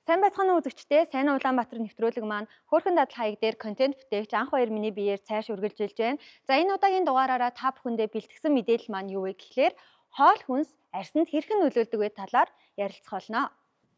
Сайн байцгаана уу үзэгчдээ. Сайн Улаанбаатар нэвтрүүлэг маань хөөрхөн дадал хаяг дээр контент бүтээгч анх баяр миний биеэр цааш үргэлжилж байна. За энэ удаагийн дугаараараа та бүхэндээ бэлтгэсэн мэдээлэл маань юу вэ гэхлээр хоол хүнс арьсанд хэрхэн нөлөөлдөг вэ талаар ярилцах болно.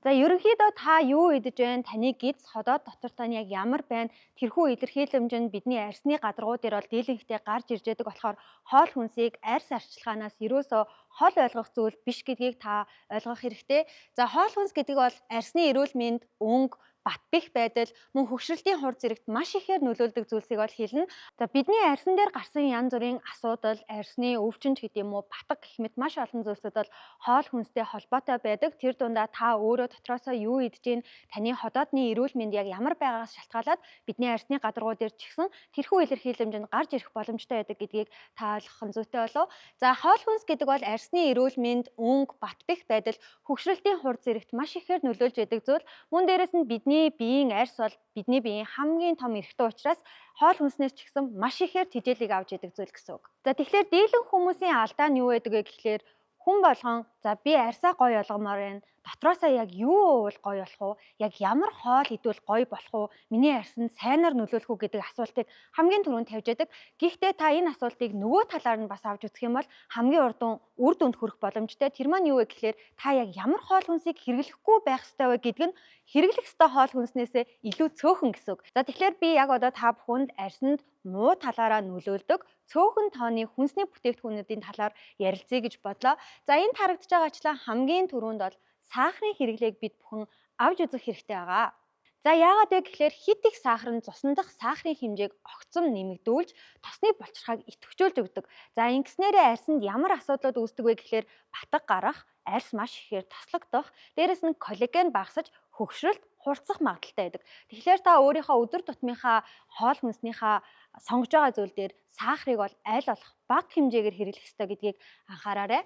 За ерөнхийдөө та юу идэж байна? Таны гидс ходоод дотор тань яг ямар байна? Тэрхүү илэрхийлэмж нь бидний арьсны гадаргуу дээр бол дийлэнхтэй гарч ирж байдаг болохоор хоол хүнсийг арьс арчилгаанаас ерөөсөө хол ойлгох зүйл биш гэдгийг та ойлгох хэрэгтэй. За хоол хүнс гэдэг бол арьсны эрүүл мэнд, өнгө, бат бэх байдал, мөн хөгшрөлтийн хур зэрэгт маш ихээр нөлөөлдөг зүйлсийг бол хэлнэ. За бидний арьсан дээр гарсан янз бүрийн асуудал, арьсны өвчнөд гэдэг юм уу, батг гэх мэт маш олон зүйлсүүд бол хоол хүнстэй холбоотой байдаг. Тэр дундаа та өөрөө дотроосоо юу идэж гин, таны ходоодны эрүүл мэнд яг ямар байгаагаас шалтгаалаад бидний арьсны гадаргуу дээр ч гэсэн тэрхүү илэрхийлэмжинд гарч ирэх боломжтой байдаг гэдгийг та ойлгох нь зүйтэй болов. За хоол хүнс гэдэг бол арьсны эрүүл мэнд, өнгө, бат бэх байдал, хөгшрөлтийн хур зэрэгт маш ихээр нөлөөлж байдаг зүйл. Мөн дээрэс нь бидний биеийн арьс бол бидний биеийн хамгийн том эрхтэн учраас хоол хүнснээс ч гэсэн маш ихээр тэжээлийг авч идэг зүйл гэсэн үг. За тэгэхээр дийлэн хүмүүсийн алдаа нь юу байдаг вэ гэхлээр хүн болгон за би арьсаа гоё олгомоор байна. Дотроосоо яг юу уул гоё болох уу? Яг ямар хоол идвэл гоё болох уу? Миний арьсанд сайнаар нөлөөлөх үү гэдэг асуултыг хамгийн түрүүнд тавьж яадаг. Гэхдээ та энэ асуултыг нөгөө талаар нь бас авч үзэх юм бол хамгийн урд үр дүнд хүрэх боломжтой. Тэр маань юу вэ гэхлээр та яг ямар хоол хүнсийг хэрэглэхгүй байх ёстой вэ гэдэг нь хэрэглэх ёстой хоол хүнснээсээ илүү цөөхөн гэсэн үг. За тэгэхээр би яг одоо та бүхэнд арьсанд муу талаараа нөлөөлдөг цөөхөн тооны хүнсний бүтээгдэхүүнүүдийн талаар ярилцъя гэж бодлоо. За энэ харагдаж байгаачлаа хамгийн түрүүнд бол сахарын хэрэглээг бид бүхэн авч үзэх хэрэгтэй байгаа. За яагаад вэ гэхлээр хит их сахар нь цусан дахь сахарын хэмжээг огцом нэмэгдүүлж тосны булчирхааг идэвхжүүлж өгдөг. За ингэснээрээ арьсанд ямар асуудлууд үүсдэг вэ гэхлээр батг гарах, арьс маш ихээр тослогдох, дээрэс нь коллаген багасж хөгшрөлт хурцсах магадaltaй байдаг. Тэгэхээр та өөрийнхөө өдөр тутмынхаа хоол хүнснийхаа сонгож байгаа зүйл дээр сахарыг бол аль болох бага хэмжээгээр хэрэглэх ёстой гэдгийг анхаараарай.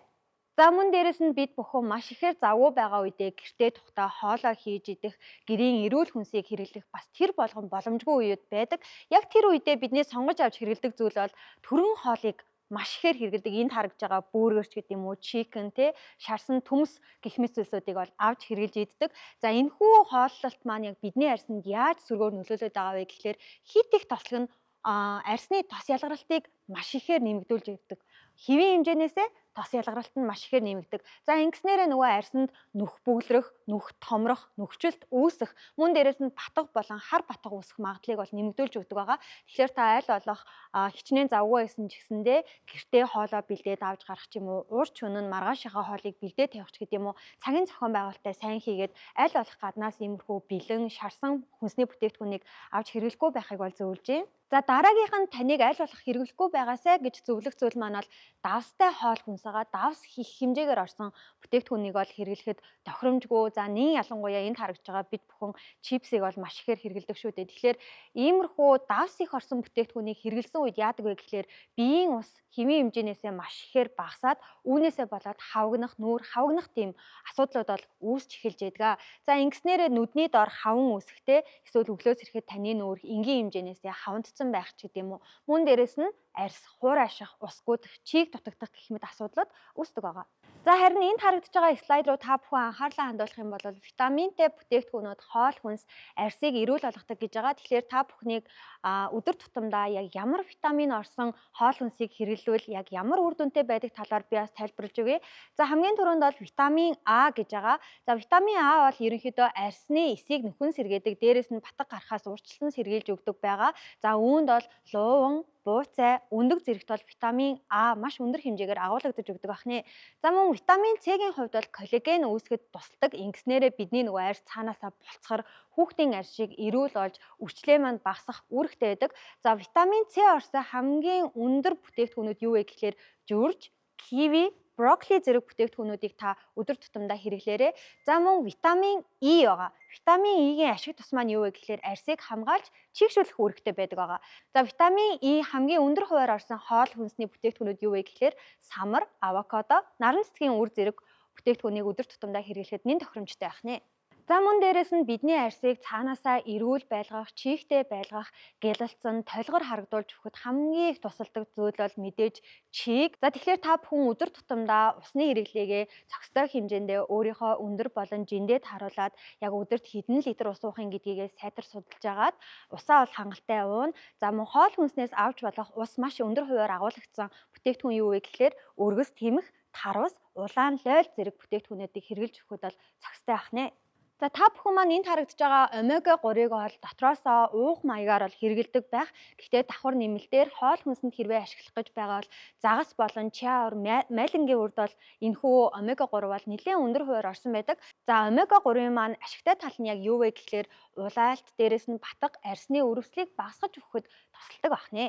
За мөн дээрэс нь бид бүхэн маш ихээр завгүй байгаа үедээ гэртээ тухтаа хоолоо хийж идэх, гэрийн эрүүл хүнсийг хэрэглэх бас тэр болгон боломжгүй үед байдаг. Яг тэр үедээ бидний сонгож авч хэрэглэдэг зүйл бол төрөн хоолыг маш ихээр хэрэглэдэг. Энд харагдж байгаа бүүргэрч гэдэг юм уу, чикен те, шарсан төмс гэх мэт зүйлсүүдийг бол авч хэрэглэж иддэг. За энэхүү хооллолт маань яг бидний арьсанд яаж сүргээр нөлөөлөд байгаа вэ гэхлээр хит их тослог нь арьсны тос ялгаралтыг маш ихээр нэмэгдүүлж өгдөг. Хэвийн хэмжээнээсээ тос ялгаралт нь маш ихээр нэмэгдэг. За ингэснээрээ нөгөө арьсанд нүх бүглэрэх, нүх томрох, нүхжилт үүсэх, мөн дээрэс нь батг болон хар батг үүсэх магадлалыг бол нэмэгдүүлж өгдөг байгаа. Тэгэхээр та аль болох хичнээн завгүй байсан ч гэсэндээ гэртээ хоолоо бэлдээд авч гарах ч юм уу, уурч өнөн маргаашийнхаа хоолыг бэлдээд тавих ч гэдэг юм уу, цагийн зохион байгуулалтаа сайн хийгээд аль болох гаднаас иймэрхүү бэлэн, шарсан хүнсний бүтээгдэхүүнийг авч хэрэглэхгүй байхыг бол зөвлөж байна. За дараагийнх нь таныг аль болох хэрэглэхгүй байгаасай гэж зөвлөх зүйл маань бол давстай хоол хүнс байгаа. Давс хийх хэмжээгээр орсон бүтээгдэхүүнийг бол хэрэглэхэд тохиромжгүй. За нэн ялангуяа энд харагдж байгаа бид бүхэн чипсыг бол маш ихээр хэрэглэдэг шүү дээ. Тэгэхээр иймэрхүү давс их орсон бүтээгдэхүүнийг хэрэглэсэн үед яадаг вэ гэхлээр биеийн ус хэвийн хэмжээнээсээ маш ихээр багасаад үүнээсээ болоод хавгнах, нүүр хавгнах тийм асуудлууд бол үүсч эхэлж байдаг. За ингэснээрээ нүдний дор хаван үүсэхтэй эсвэл өглөөс ирэхэд таны нүүр энгийн хэмжээнээсээ хавандсан байх ч гэдэм үү. Мөн дээрэс нь арьс хуур аших, ус гүдэх, чийг дутагдах гэх мэт асуудлууд үүсдэг байгаа. За харин энд харагдж байгаа слайд руу та бүхэн анхаарлаа хандуулах юм бол витаминтай бүтээгдэхүүнүүд хоол хүнс арьсыг эрүүл болгодог гэж байгаа. Тэгэхээр та бүхнийг өдөр тутамдаа яг ямар витамин орсон хоол хүнсийг хэрэглэвэл яг ямар үр дүнтэй байдаг талаар би бас тайлбарлаж өгье. За хамгийн түрүүнд бол витамин А гэж байгаа. За витамин А бол ерөнхийдөө арьсны эсийг нөхөн сэргээдэг, дээрээс нь батг гарахаас урьдчилан сэргийлж өгдөг байгаа. За үүнд бол лууван, бууцай, өндөг зэрэгт бол витамин А маш өндөр хэмжээгээр агуулгадж өгдөг бахнэ. За мөн витамин С-ийн хувьд бол коллаген үүсгэхэд тусалдаг. Ингэснээрээ бидний нөгөө арьс цаанаасаа булцахар, хүүхдийн арьс шиг эрүүл болж үрчлээ маань багасах үүрэгтэй байдаг. За витамин С орсон хамгийн өндөр бүтээгдэхүүнүүд юу вэ гэхлээр жүрж, киви, брокколи зэрэг бүтээгдэхүүнүүдийг та өдөр тутамдаа хэрэглээрэй. За мөн витамин И байгаа. Витамин И-гийн ашиг тус маань юу вэ гэхлээр арьсыг хамгаалж чийгшүүлэх үүрэгтэй байдаг байгаа. За витамин И хамгийн өндөр хувиар орсон хоол хүнсний бүтээгдэхүүнүүд юу вэ гэхлээр самар, авокадо, наран цэцгийн үр зэрэг бүтээгдэхүүнийг өдөр тутамдаа хэрэглэхэд нэн тохиромжтой байх нэ. За мөн дээрэс нь бидний арьсыг цаанаасаа эрүүл байлгах, чихтэй байлгах, гялалцсан, толгор харагдуулж өгөхөд хамгийн их тусалдаг зүйл бол мэдээж чих. За тэгэхээр та бүхэн өдөр тутамдаа усны хэрэглээгээ зохистой хэмжээндээ өөрийнхөө өндөр болон жиндэд харуулад яг өдөрт хэдэн литр ус уухын гэдгийгээ сайтар судалж агаад усаа бол хангалттай ууна. За мөн хоол хүнснээс авч болох ус маш өндөр хувиар агуулгдсан бүтээгдэхүүн юу вэ гэхээр өргөс, тэмэх, тарвас, улаан, лойл зэрэг бүтээгдэхүүнүүдийг хэрэглэж өгөхөд бол зохистой ах нэ. За та бүхэн маань энд харагдаж байгаа омега 3-ыг бол дотроосоо уух маягаар бол хэрэгэлдэг байх. Гэхдээ давхар нэмэлтээр хоол хүнсэнд хэрвээ ашиглах гэж байгаа бол загас болон чиа майлангийн урд бол энэхүү омега 3 бол нэлээд өндөр хувиар орсон байдаг. За омега 3-ын маань ашигтай тал нь яг юу вэ гэхээр улайлт, дээрэс нь батга, арьсны өрөвслийг багасгаж өгөхөд тусалдаг байх нэ.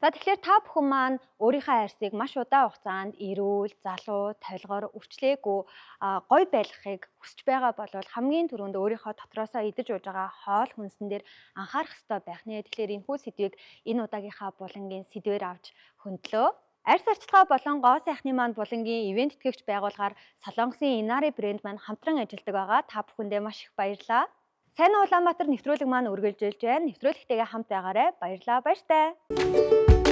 За тэгэхээр та бүхэн маань өөрийнхөө арьсыг маш удаан хугацаанд эрүүл, залуу, толгор, өвчлээгүй гоё байлгахыг хүсэж байгаа бол хамгийн түрүүнд өөрийнхөө дотроосоо идэж ууж байгаа хоол хүнсэн дээр анхаарах хэрэгтэй байх нэ. Тэгэхээр энэхүү сэдвийг энэ удаагийнхаа булангийн сэдвээр авч хөндлөө. Арьс арчилгаа болон гоо сайхны маань булангийн ивент тэтгэгч байгууллагаар Солонгосын Inari брэнд маань хамтран ажилладаг байгаа. Та бүхэндээ маш их баярлалаа. Сайн Улаанбаатар нэвтрүүлэг маань үргэлжилж байна. Нэвтрүүлэгтэйгээ хамт байгаарай. Баярлалаа, баяртай.